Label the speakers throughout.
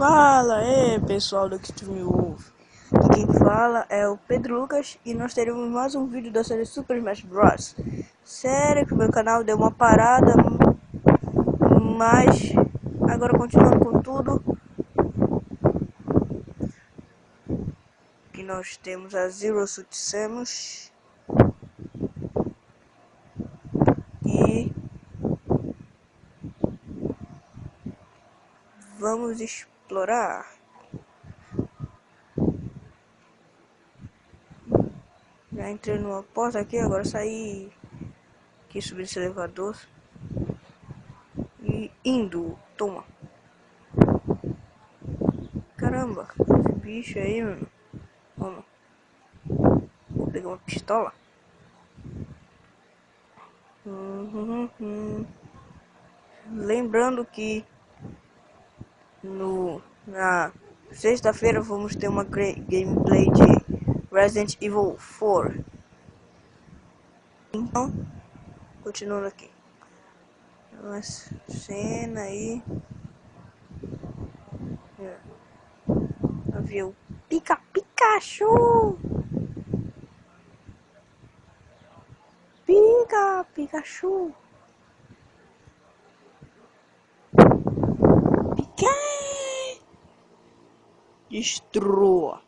Speaker 1: Fala aí, pessoal do Extreme Wolf. Aqui quem fala é o Pedro Lucas e nós teremos mais um vídeo da série Super Smash Bros. Sério que o meu canal deu uma parada, mas agora continuando com tudo. Aqui nós temos a Zero Suit Samus e vamos explorar. Já entrei numa porta aqui, agora saí aqui, subir esse elevador e indo. Toma. Caramba, esse bicho aí, mano. Vamos. Vou pegar uma pistola. Lembrando que na sexta-feira vamos ter uma gameplay de Resident Evil 4. Então, continuando aqui. Uma cena aí. Havia o Pikachu! Pikachu! Destrua.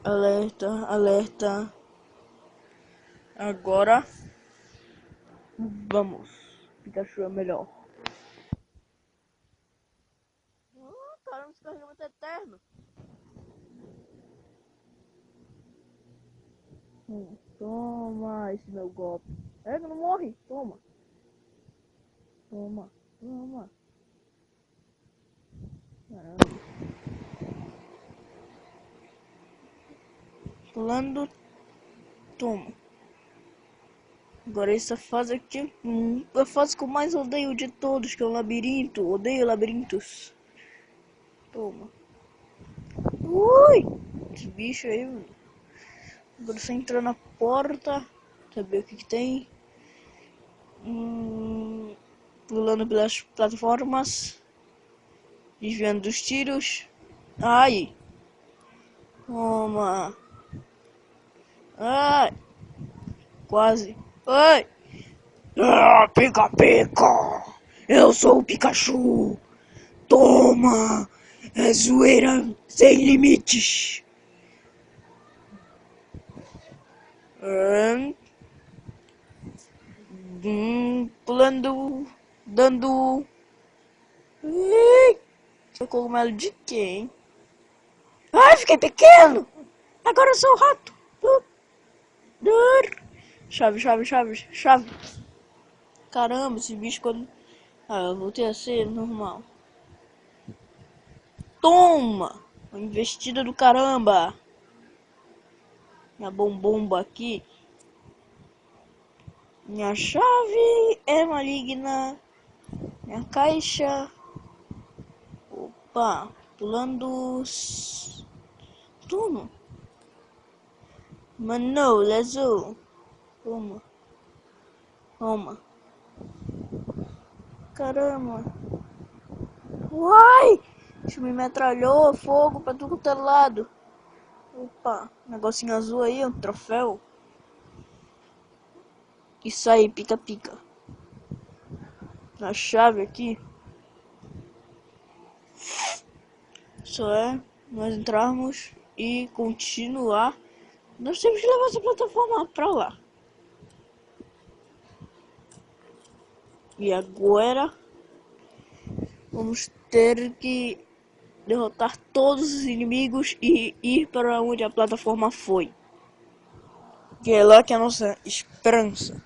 Speaker 1: Alerta, alerta. Agora vamos. Pikachu é melhor. Caramba, esse carregamento é eterno. Toma esse meu golpe. Não morre. Toma. Toma. Caramba. Pulando. Toma. Agora essa fase aqui é a fase que eu mais odeio de todos, que é o labirinto. Odeio labirintos. Toma. Ui! Esse bicho aí, mano. Agora você entra na porta. Saber o que tem. Pulando pelas plataformas. Desviando dos tiros. Ai! Toma! Ai! Quase! Ai! Pica! Eu sou o Pikachu! Toma! É zoeira sem limites! Pulando, dando. Seu cogumelo de quem? Ai, fiquei pequeno! Agora eu sou o rato! Chave. Caramba, esse bicho quando. Eu voltei a ser normal. Toma! Uma investida do caramba! Minha bombomba aqui. Minha chave é maligna. Minha caixa. Opa, pulando. Toma. Mano, lesou. Toma. Caramba. Uai! Isso me metralhou. Fogo pra tudo quanto é lado. Opa, negocinho azul aí, um troféu. Isso aí, pica. A chave aqui. Só é nós entrarmos e continuar. Nós temos que levar essa plataforma pra lá. E agora vamos ter que derrotar todos os inimigos e ir para onde a plataforma foi. Que é lá que é a nossa esperança.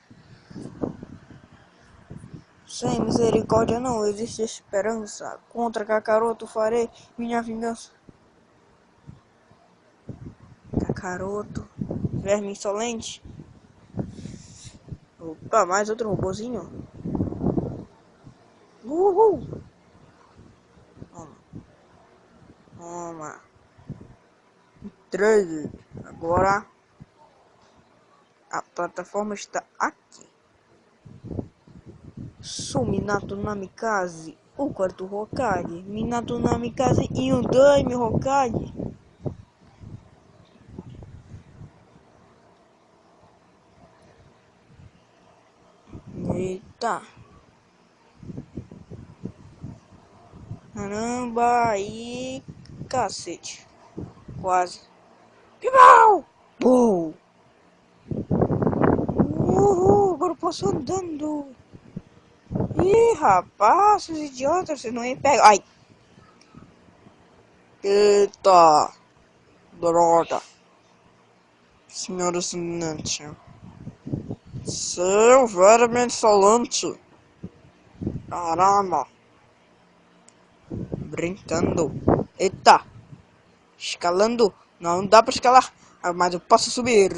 Speaker 1: Sem misericórdia não existe esperança. Contra Kakaroto farei minha vingança. Kakaroto, verme insolente. Opa, mais outro robozinho. Uhul. Toma. 13. Agora a plataforma está aqui. Sou Minato Namikaze, O quarto Hokage. Minato Namikaze e o Daime Hokage. Eita. Caramba, aí. Cacete. Quase. Pibau! Uou! Uhul, agora eu posso andando. Ih, rapaz, seus idiotas, vocês não me pegam. Ai! Eita! Droga! Senhor assinante. Seu verme insolente. Caramba! Brincando. Eita! Escalando. Não dá pra escalar. Mas eu posso subir.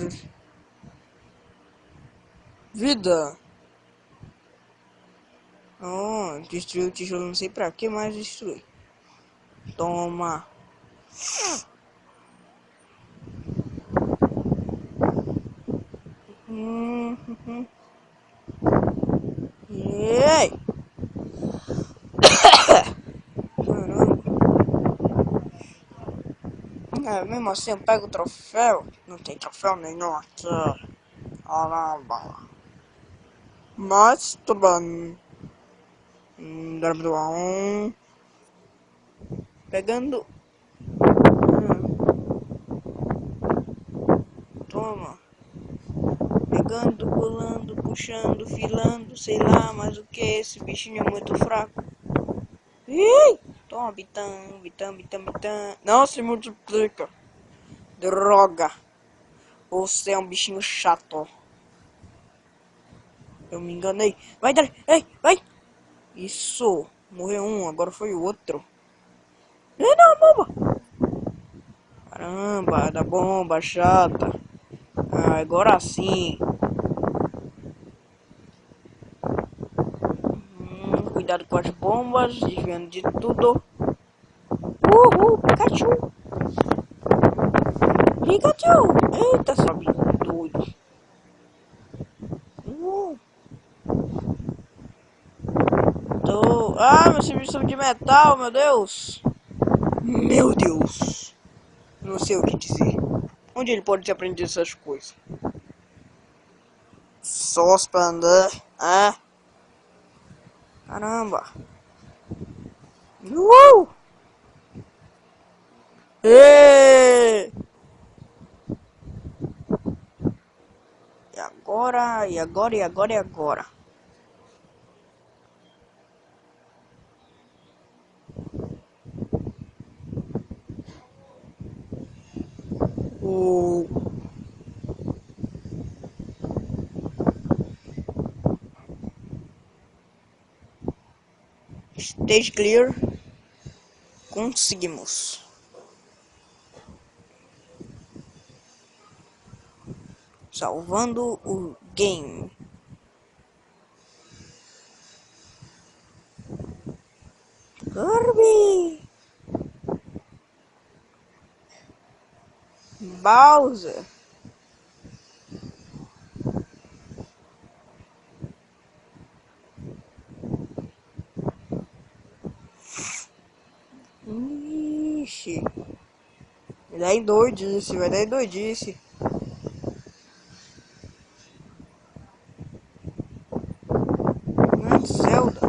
Speaker 1: Vida. Oh, destruiu o tijolo, não sei pra que mais destruir. Toma. Hum. Ei! Caramba. Mesmo assim eu pego o troféu. Não tem troféu nenhum aqui. Caramba. Mas tudo bem. W1. Pegando. Toma. Pegando, pulando, puxando, filando, sei lá, mas o que? Esse bichinho é muito fraco. Ih! Toma, bitão, bitão, bitão, bitão. Não se multiplica. Droga. Você é um bichinho chato. Eu me enganei. Vai, Dali. Ei, vai. Isso. Morreu um, agora foi o outro. Ei, não, bomba. Caramba, da bomba chata. Ah, agora sim. Cuidado com as bombas, desviando de tudo. Uhul, Pikachu. Pikachu. Eita, sobe doido. Ah, meu serviço de metal, meu Deus. Meu Deus. Não sei o que dizer. Onde ele pode aprender essas coisas? Só pra andar. Ah. Caramba. Ê! E agora, e agora, e agora, e agora? O... Stage clear. Conseguimos. Salvando o game. Kirby. Bowser. Ixi. Vai dar em doidice, vai dar em doidice. Zelda.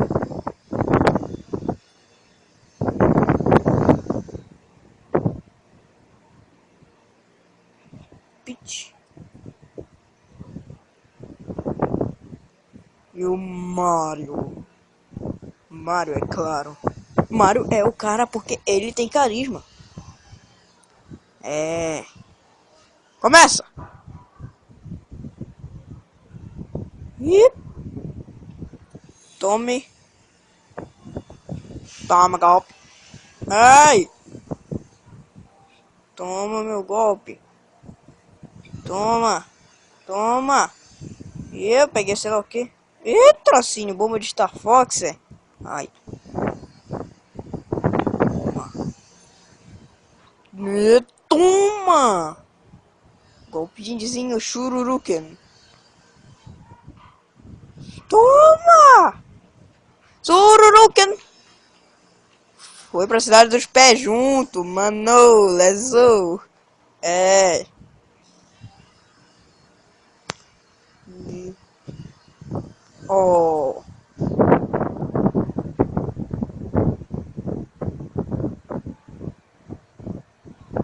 Speaker 1: Peach. E o Mario. Mario, é claro. Mario é o cara porque ele tem carisma. É. Começa! E tome. Toma, golpe. Ai! Toma meu golpe. Toma. Toma. E eu peguei sei lá o que. Ih, trocinho, bomba de Star Fox, é. Ai. Toma. E toma. Golpe de indizinho Chururuken. Toma. Chururuken. Foi pra cidade dos pés junto, mano. Let's go. É. Oh.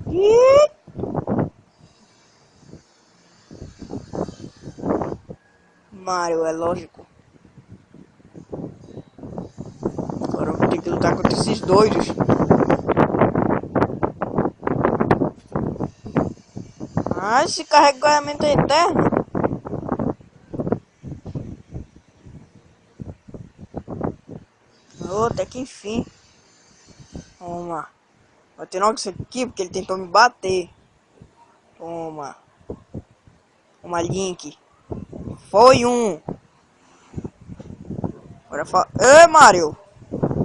Speaker 1: Ih. Mario, é lógico. Agora eu vou ter que lutar contra esses doidos. Ah, esse carregamento é eterno. Oh, até que enfim. Toma. Vou ter logo isso aqui porque ele tentou me bater. Toma. Uma Link. Foi um. Agora fala. Ei, Mario.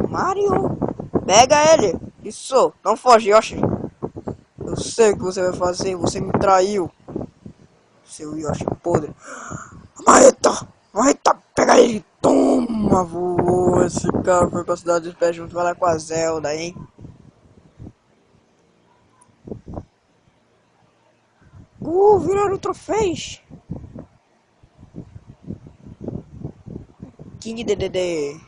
Speaker 1: Mario. Pega ele. Isso. Não foge, Yoshi. Eu sei o que você vai fazer. Você me traiu. Seu Yoshi podre. Marreta. Marreta. Pega ele. Toma, voou. Esse cara foi pra cidade dos pés junto. Vai lá com a Zelda, hein. Viraram troféus. King DDD.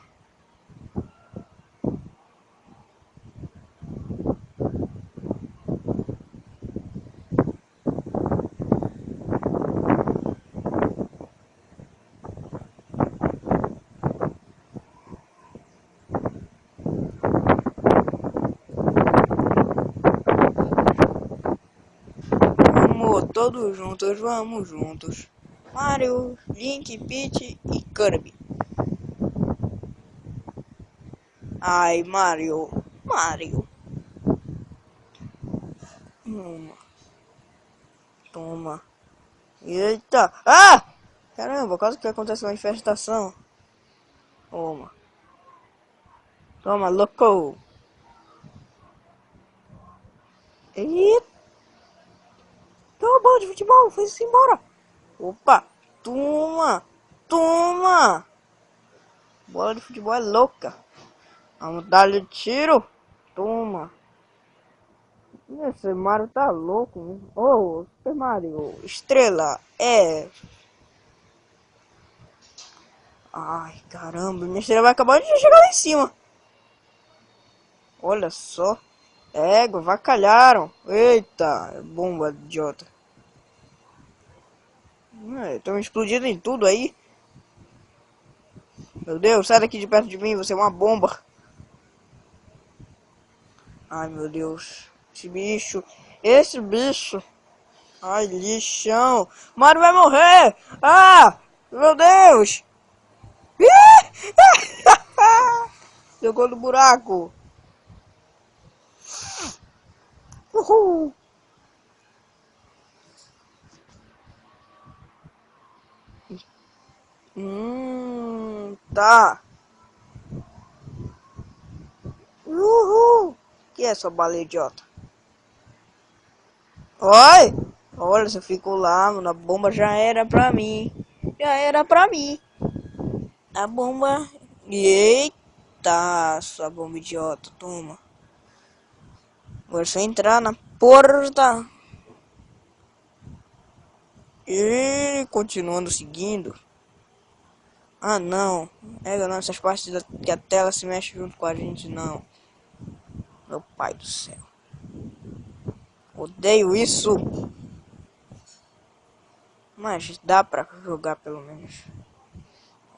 Speaker 1: Vamos todos juntos, vamos juntos. Mario, Link, Peach e Kirby. Ai, Mario. Mario. Toma. Toma. Eita. Ah! Caramba, quase que aconteceu uma infestação. Toma. Toma, louco. Eita. Toma, bola de futebol. Foi-se embora. Opa. Toma. Toma. Bola de futebol é louca. Vamos dar-lhe tiro. Toma. Esse Mario tá louco, né? Oh, Super Mario. Estrela. É. Ai, caramba. Minha estrela vai acabar de chegar lá em cima. Olha só. Égua, vacalharam. Eita, bomba idiota. Estão explodindo em tudo aí. Meu Deus, sai daqui de perto de mim, você é uma bomba. Ai, meu Deus. Esse bicho. Esse bicho. Ai, lixão. Mario vai morrer. Ah, meu Deus. Jogou no buraco. Uhul. Tá. Uhul. Que é sua bala idiota? Oi! Olha, se eu fico lá, mano, a bomba já era pra mim. Já era pra mim. A bomba. Eita, sua bomba idiota, toma. Agora é só entrar na porta. E continuando seguindo. Ah, não. É, não, essas partes que a tela se mexe junto com a gente, não. Meu pai do céu. Odeio isso. Mas dá pra jogar pelo menos.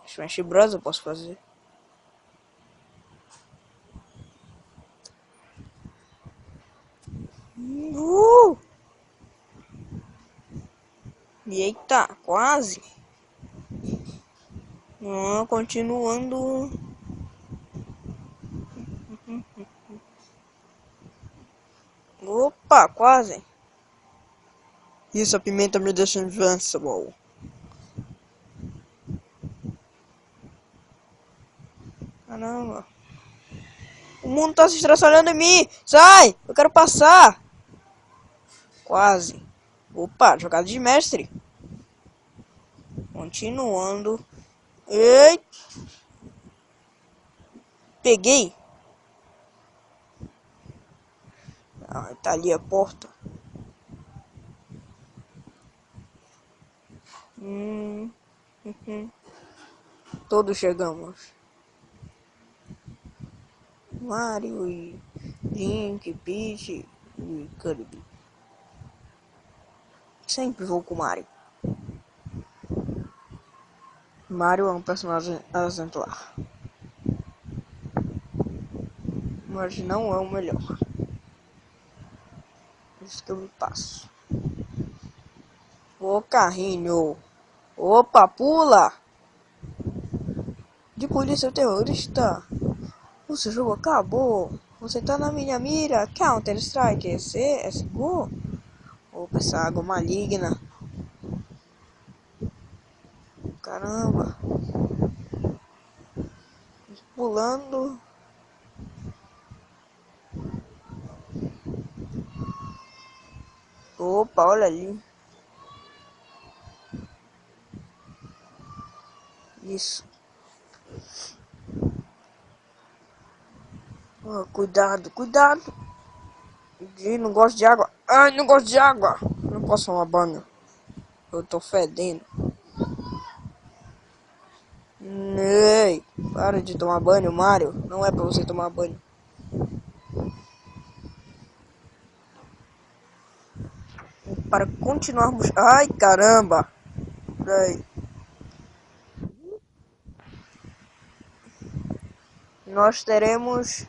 Speaker 1: Smash Bros eu posso fazer. Eita, quase. Continuando. Opa, quase. Isso, a pimenta me deixa invincible. Caramba. O mundo tá se estraçalhando em mim. Sai! Eu quero passar. Quase. Opa, jogada de mestre. Continuando. Ei! Peguei. Ah, tá ali a porta. Hum, uhum. Todos chegamos. Mario e Link, Peach e Kirby. Sempre vou com Mario. Mario é um personagem exemplar. Mas não é o melhor. Isso que eu me passo. Ô carrinho. Opa, pula! De polícia terrorista. O seu jogo acabou. Você tá na minha mira. Counter Strike. CSGO. Opa, essa água maligna. Caramba. Pulando. Opa, olha ali. Isso. Oh, cuidado, cuidado. Não gosto de água. Ai, não gosto de água. Não posso tomar banho. Eu tô fedendo. Ei, para de tomar banho, Mario. Não é pra você tomar banho. Para continuarmos. Ai, caramba. Ai. Nós teremos.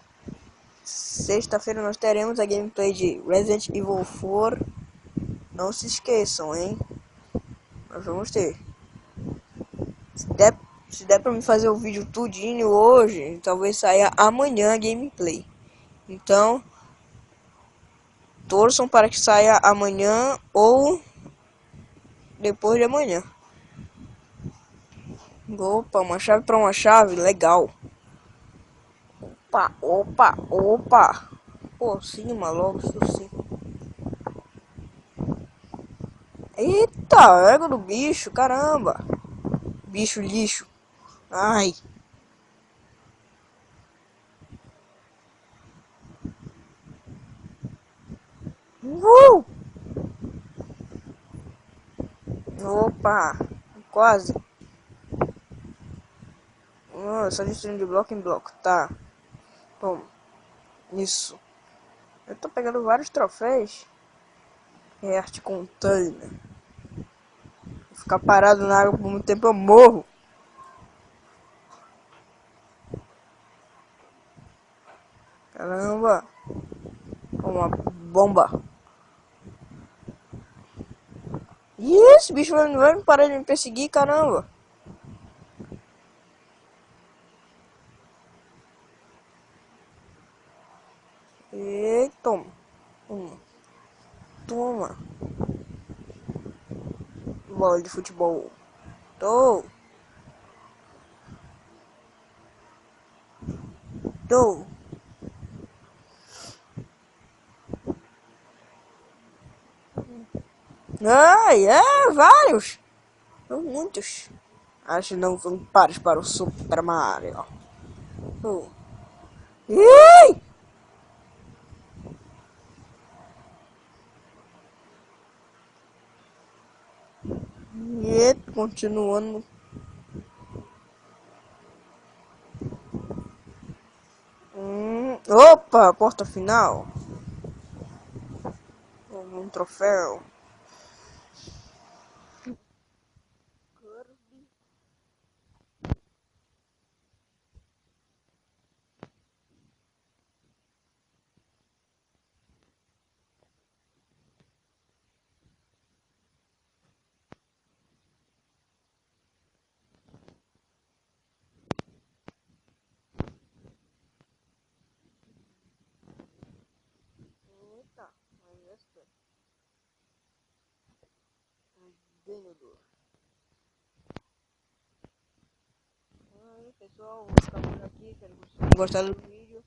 Speaker 1: Sexta-feira nós teremos a gameplay de Resident Evil 4. Não se esqueçam, hein? Nós vamos ter. Se der, se der pra me fazer o vídeo tudinho hoje, talvez saia amanhã a gameplay. Então, torçam para que saia amanhã ou depois de amanhã. Opa, uma chave para uma chave, legal. Opa, opa, opa. Por cima logo, isso sim. Eita, égua do bicho, caramba. Bicho lixo. Ai. Uh! Opa, quase. Só destruindo de bloco em bloco, tá. Toma, isso. Eu tô pegando vários troféus. É arte container. Ficar parado na água por muito tempo eu morro. Caramba. Uma bomba. Ih, esse bicho vai me parar de me perseguir, caramba. E toma. Toma. Toma. Bola de futebol. Tô. Tô. Ai, vários. São muitos. Acho que não são pares para o Super Mario. Oh. Ih! E continuando. Opa, porta final. Um troféu. Eita, mas essa ganhador. Aí, pessoal, vou ficar por aqui. Espero que vocês tenham gostado do vídeo.